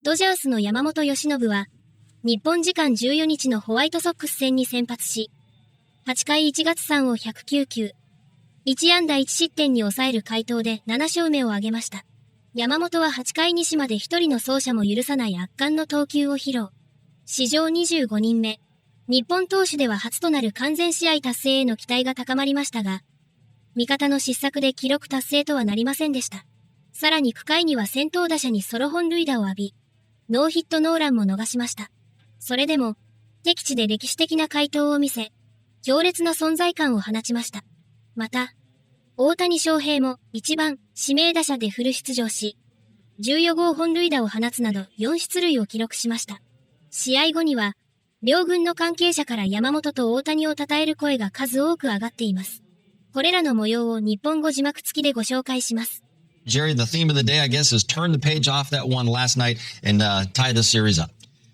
ドジャースの山本由伸は、日本時間14日のホワイトソックス戦に先発し、8回1月3を109球、1安打1失点に抑える快投で7勝目を挙げました。山本は8回西まで1人の走者も許さない圧巻の投球を披露。史上25人目、日本投手では初となる完全試合達成への期待が高まりましたが、味方の失策で記録達成とはなりませんでした。さらに9回には先頭打者にソロ本塁打を浴び、ノーヒットノーランも逃しました。それでも、敵地で歴史的な快投を見せ、強烈な存在感を放ちました。また、大谷翔平も1番指名打者でフル出場し、14号本塁打を放つなど4出塁を記録しました。試合後には、両軍の関係者から山本と大谷を称える声が数多く上がっています。これらの模様を日本語字幕付きでご紹介します。Jerry, the theme of the day, I guess, is turn the page off that one last night and tie the series up.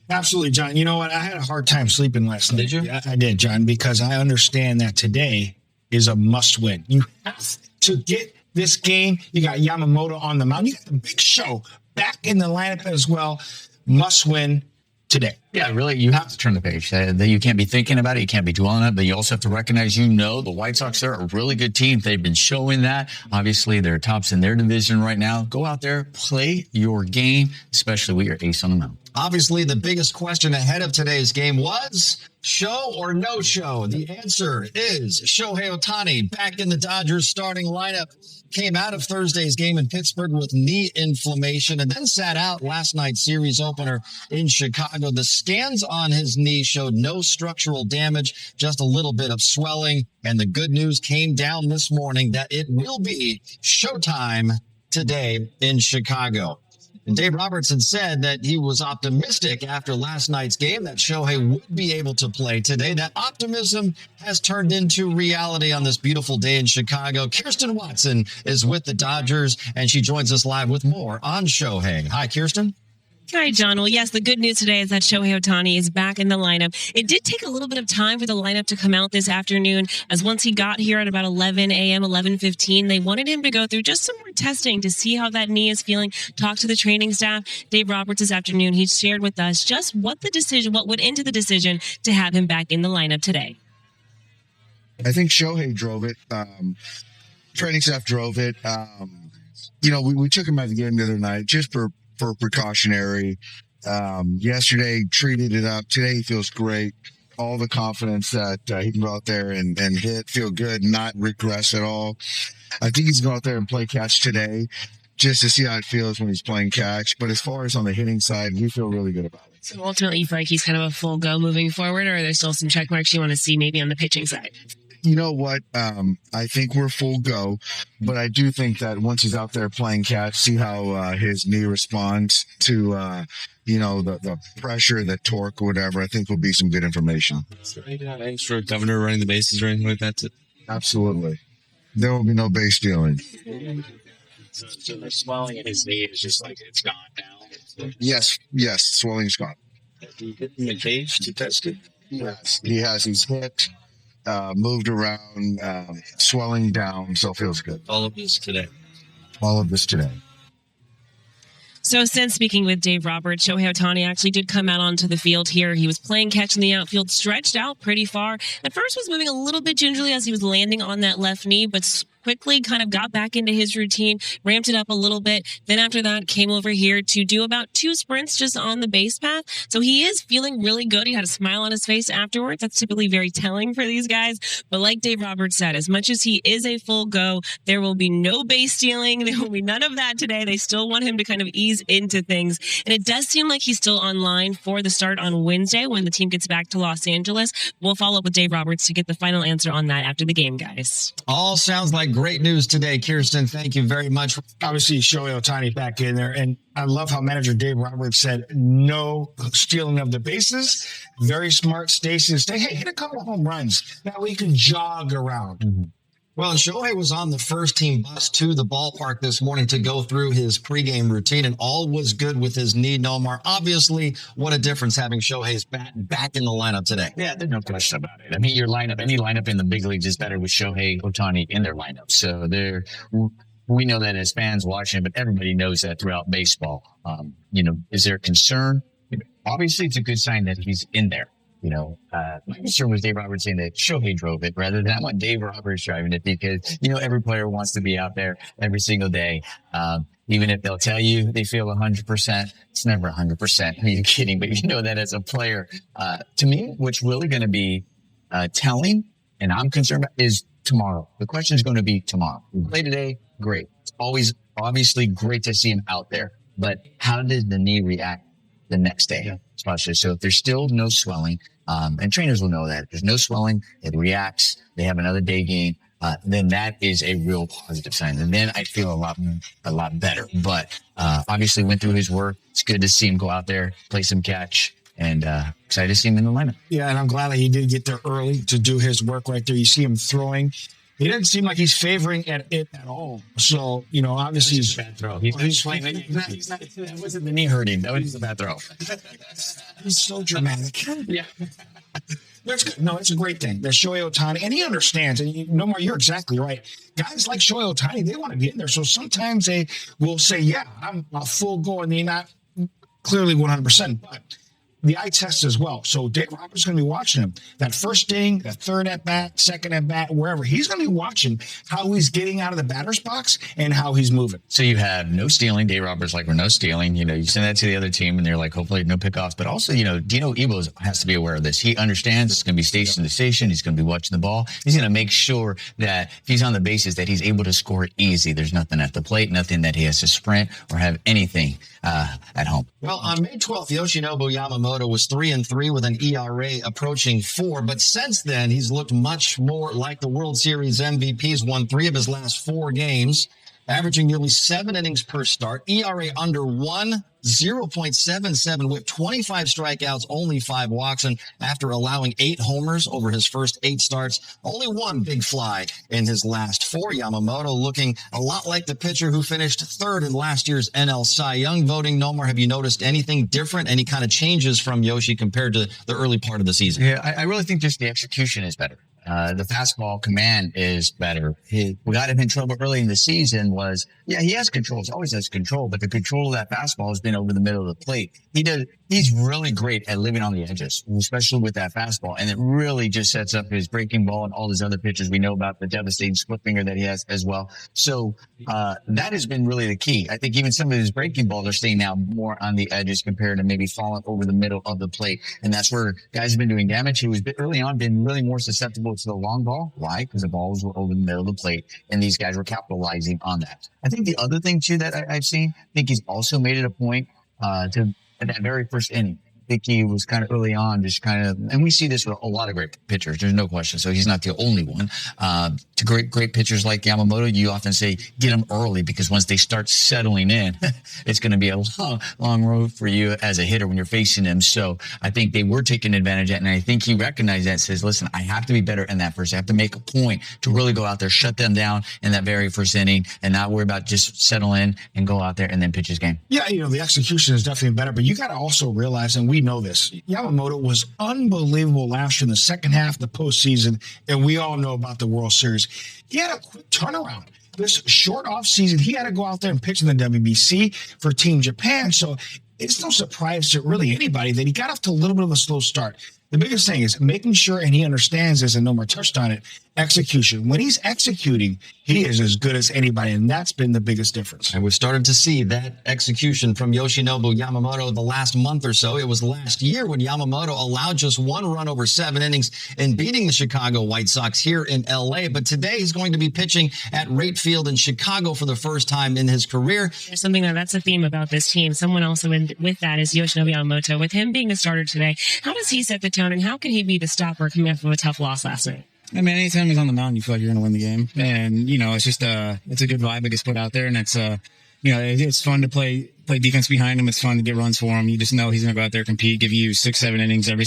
Absolutely, John. You know what? I had a hard time sleeping last night. Did you? Yeah, I did, John, because I understand that today is a must win. You have to get this game. You got Yamamoto on the mound. You got the Big Show back in the lineup as well. Must win today. Yeah, really, you have to turn the page. You can't be thinking about it. You can't be dwelling on it, but you also have to recognize, the White Sox are a really good team. They've been showing that. Obviously, they're tops in their division right now. Go out there, play your game, especially with your ace on the mound. Obviously, the biggest question ahead of today's game was show or no show. The answer is Shohei Ohtani back in the Dodgers starting lineup. Came out of Thursday's game in Pittsburgh with knee inflammation and then sat out last night's series opener in Chicago. The scans on his knee showed no structural damage, just a little bit of swelling. And the good news came down this morning that it will be showtime today in Chicago. And Dave Robertson said that he was optimistic after last night's game that Shohei would be able to play today. That optimism has turned into reality on this beautiful day in Chicago. Kirsten Watson is with the Dodgers, and she joins us live with more on Shohei. Hi, Kirsten. Hi, John. Well, yes, the good news today is that Shohei Ohtani is back in the lineup. It did take a little bit of time for the lineup to come out this afternoon, as once he got here at about 11 a.m., 11:15, they wanted him to go through just some more testing to see how that knee is feeling, talk to the training staff. Dave Roberts this afternoon, he shared with us just what went into the decision to have him back in the lineup today. I think Shohei drove it. Training staff drove it. We took him out of the game the other night just for precautionary. Yesterday treated it up. Today he feels great. All the confidence that he can go out there and hit, feel good, not regress at all. I think he's going to go out there and play catch today just to see how it feels when he's playing catch. But as far as on the hitting side, we feel really good about it. So ultimately, you feel like he's kind of a full go moving forward, or are there still some check marks you want to see maybe on the pitching side? You know what? I think we're full go, but I do think that once he's out there playing catch, see how his knee responds to, the pressure, the torque, or whatever. I think will be some good information. Thanks for Governor running the bases or anything like that. Absolutely. There will be no base stealing. So the swelling in his knee is just like it's gone now. Yes, swelling's gone. He hit in the cage to test it? Yes, he has. He's hit. Moved around, swelling down, so it feels good. All of this today. All of this today. So since speaking with Dave Roberts, Shohei Ohtani actually did come out onto the field here. He was playing catch in the outfield, stretched out pretty far. At first was moving a little bit gingerly as he was landing on that left knee, but quickly kind of got back into his routine, ramped it up a little bit. Then after that, came over here to do about 2 sprints just on the base path. So he is feeling really good. He had a smile on his face afterwards. That's typically very telling for these guys. But like Dave Roberts said, as much as he is a full go, there will be no base stealing. There will be none of that today. They still want him to kind of ease into things. And it does seem like he's still online for the start on Wednesday when the team gets back to Los Angeles. We'll follow up with Dave Roberts to get the final answer on that after the game, guys. All sounds like great news today, Kirsten. Thank you very much. Obviously, Shohei Ohtani back in there. And I love how manager Dave Roberts said no stealing of the bases. Very smart. Stacey say, hey, hit a couple of home runs. That way you can jog around. Mm-hmm. Well, Shohei was on the first team bus to the ballpark this morning to go through his pregame routine, and all was good with his knee, Nomar. Obviously, what a difference having Shohei's bat back in the lineup today. Yeah, there's no question about it. I mean, any lineup in the big leagues is better with Shohei Ohtani in their lineup. So we know that as fans watching, but everybody knows that throughout baseball. Is there concern? Obviously, it's a good sign that he's in there. My concern was Dave Roberts saying that Shohei drove it rather than I want Dave Roberts driving it because, every player wants to be out there every single day. Even if they'll tell you they feel 100%, it's never 100%. Are you kidding? But that as a player, to me, what's really going to be telling, and I'm concerned about, is tomorrow. The question is going to be tomorrow. We play today, great. It's always obviously great to see him out there. But how did the knee react the next day? Especially, so if there's still no swelling, and trainers will know that if there's no swelling, it reacts, they have another day game, then that is a real positive sign. And then I feel a lot better. But obviously went through his work. It's good to see him go out there, play some catch, and excited to see him in the lineup. Yeah, and I'm glad that he did get there early to do his work right there. You see him throwing. He doesn't seem like he's favoring it at all. So, obviously he's a bad throw. That wasn't the knee hurting. That was a bad throw. He's so dramatic. Yeah. That's good. No, it's a great thing. There's Shohei Ohtani, and he understands. And you're exactly right. Guys like Shohei Ohtani, they want to get in there. So sometimes they will say, yeah, I'm a full go, and they're not clearly 100%. But the eye test as well. So Dave Roberts is going to be watching him. That first inning, that third at bat, second at bat, wherever. He's going to be watching how he's getting out of the batter's box and how he's moving. So you have no stealing. Dave Roberts we're no stealing. You send that to the other team and they're like, hopefully no pickoffs. But also, Dino Ebos has to be aware of this. He understands it's going to be station to station. He's going to be watching the ball. He's going to make sure that if he's on the bases that he's able to score easy. There's nothing at the plate, nothing that he has to sprint or have anything at home. Well, on May 12th, Yoshinobu Yamamoto was 3-3 with an ERA approaching 4. But since then, he's looked much more like the World Series MVP. He's won 3 of his last 4 games, averaging nearly 7 innings per start, ERA under 1, 0.77 with 25 strikeouts, only 5 walks. And after allowing 8 homers over his first 8 starts, only 1 big fly in his last 4. Yamamoto looking a lot like the pitcher who finished 3rd in last year's NL Cy Young voting. Nomar, have you noticed anything different, any kind of changes from Yoshi compared to the early part of the season? Yeah, I really think just the execution is better. The fastball command is better. What got him in trouble early in the season was, he has control. He always has control, but the control of that fastball has been over the middle of the plate. He's really great at living on the edges, especially with that fastball. And it really just sets up his breaking ball and all his other pitches. We know about the devastating split finger that he has as well. So, that has been really the key. I think even some of his breaking balls are staying now more on the edges compared to maybe falling over the middle of the plate. And that's where guys have been doing damage. He was early on been really more susceptible to the long ball. Why? Because the balls were over the middle of the plate and these guys were capitalizing on that. I think the other thing too that I've seen, I think he's also made it a point, to at that very first inning. I think he was kind of early on, just kind of, and we see this with a lot of great pitchers. There's no question. So he's not the only one. To great pitchers like Yamamoto, you often say get them early because once they start settling in, it's going to be a long road for you as a hitter when you're facing them. So I think they were taking advantage of it, and I think he recognized that and says, listen, I have to be better in that first. I have to make a point to really go out there, shut them down in that very first inning, and not worry about just settle in and go out there and then pitch his game. Yeah, the execution is definitely better, but you got to also realize, and we know this, Yamamoto was unbelievable last year in the second half of the postseason, and we all know about the World Series. He had a quick turnaround. This short off season, he had to go out there and pitch in the WBC for Team Japan. So it's no surprise to really anybody that he got off to a little bit of a slow start. The biggest thing is making sure, and he understands this, and Nomar touched on it, execution. When he's executing, he is as good as anybody, and that's been the biggest difference. And we've started to see that execution from Yoshinobu Yamamoto the last month or so. It was last year when Yamamoto allowed just 1 run over 7 innings in beating the Chicago White Sox here in L.A. But today he's going to be pitching at Wright Field in Chicago for the first time in his career. There's something that's a theme about this team. Someone also with that is Yoshinobu Yamamoto. With him being the starter today, how does he set the tone, and how can he be the stopper coming off of a tough loss last night? I mean, anytime he's on the mound, you feel like you're going to win the game. And, it's just, it's a good vibe that gets put out there. And it's, it's fun to play defense behind him. It's fun to get runs for him. You just know he's going to go out there, compete, give you 6-7 innings every